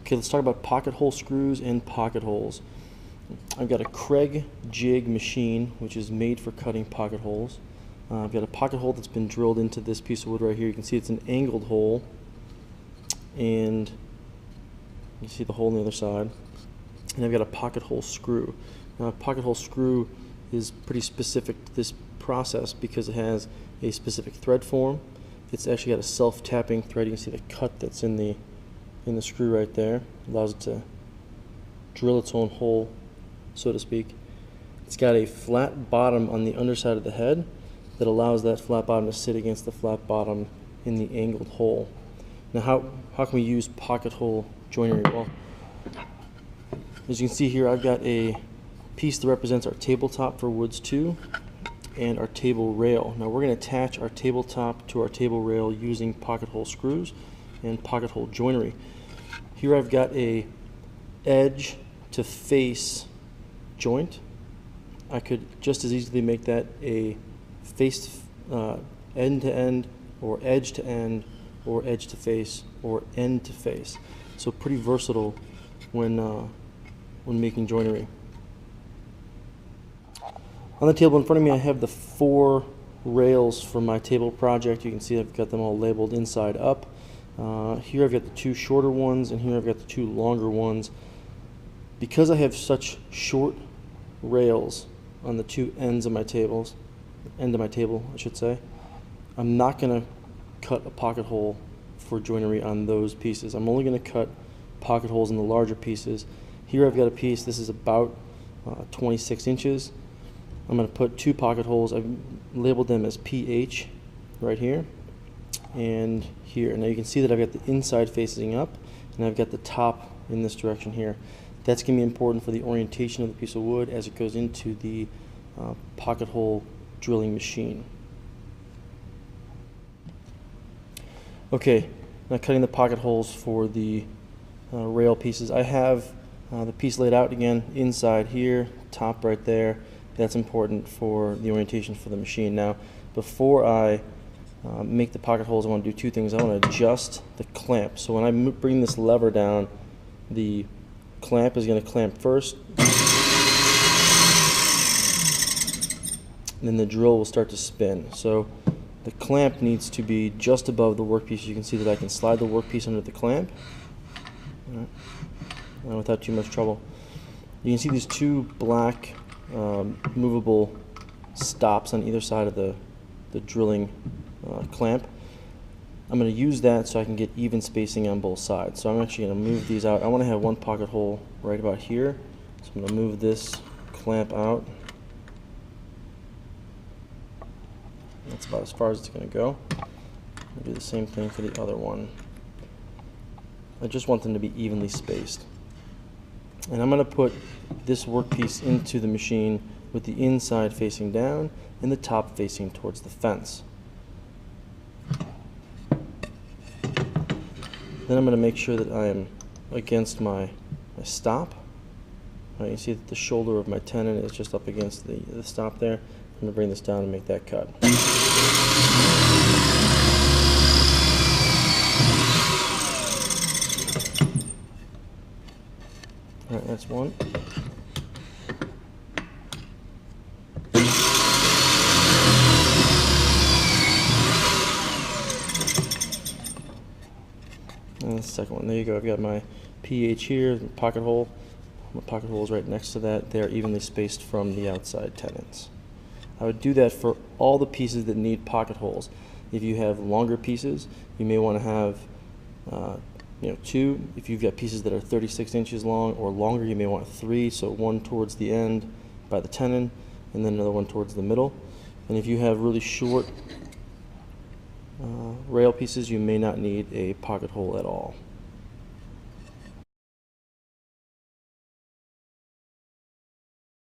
Okay, let's talk about pocket hole screws and pocket holes. I've got a Kreg jig machine, which is made for cutting pocket holes. I've got a pocket hole that's been drilled into this piece of wood right here. You can see it's an angled hole, and you see the hole on the other side. And I've got a pocket hole screw. Now, a pocket hole screw is pretty specific to this process because it has a specific thread form. It's actually got a self-tapping thread. You can see the cut that's in the screw right there. It allows it to drill its own hole, so to speak. It's got a flat bottom on the underside of the head that allows that flat bottom to sit against the flat bottom in the angled hole. Now, how can we use pocket hole joinery? Well, as you can see here, I've got a piece that represents our tabletop for Woods 2 and our table rail. Now we're going to attach our tabletop to our table rail using pocket hole screws and pocket hole joinery. Here I've got a edge to face joint. I could just as easily make that a face end to end, or edge to end, or edge to face, or end to face. So pretty versatile when making joinery. On the table in front of me, I have the 4 rails for my table project. You can see I've got them all labeled inside up. Here I've got the 2 shorter ones, and here I've got the 2 longer ones. Because I have such short rails on the 2 ends of my table, I should say, I'm not going to cut a pocket hole for joinery on those pieces. I'm only going to cut pocket holes in the larger pieces. Here I've got a piece, this is about 26 inches. I'm going to put 2 pocket holes. I've labeled them as PH right here and here. Now you can see that I've got the inside facing up, and I've got the top in this direction here. That's going to be important for the orientation of the piece of wood as it goes into the pocket hole drilling machine. Okay, now cutting the pocket holes for the rail pieces. I have the piece laid out again inside here, top right there. That's important for the orientation for the machine. Now, before I make the pocket holes, I want to do 2 things. I want to adjust the clamp. So when I bring this lever down, the clamp is going to clamp first, and then the drill will start to spin. So the clamp needs to be just above the workpiece. You can see that I can slide the workpiece under the clamp without too much trouble. You can see these 2 black movable stops on either side of the drilling clamp. I'm going to use that so I can get even spacing on both sides. So I'm actually going to move these out. I want to have 1 pocket hole right about here. So I'm going to move this clamp out. That's about as far as it's going to go. I'll do the same thing for the other one. I just want them to be evenly spaced. And I'm going to put this workpiece into the machine with the inside facing down and the top facing towards the fence. Then I'm going to make sure that I am against my stop. You see that the shoulder of my tenon is just up against the stop there. I'm going to bring this down and make that cut. Alright, that's one. And the second one. There you go. I've got my PH here, pocket hole. My pocket hole is right next to that. They're evenly spaced from the outside tenons. I would do that for all the pieces that need pocket holes. If you have longer pieces, you may want to have 2. If you've got pieces that are 36 inches long or longer, you may want 3. So 1 towards the end by the tenon, and then another one towards the middle. And if you have really short rail pieces, you may not need a pocket hole at all.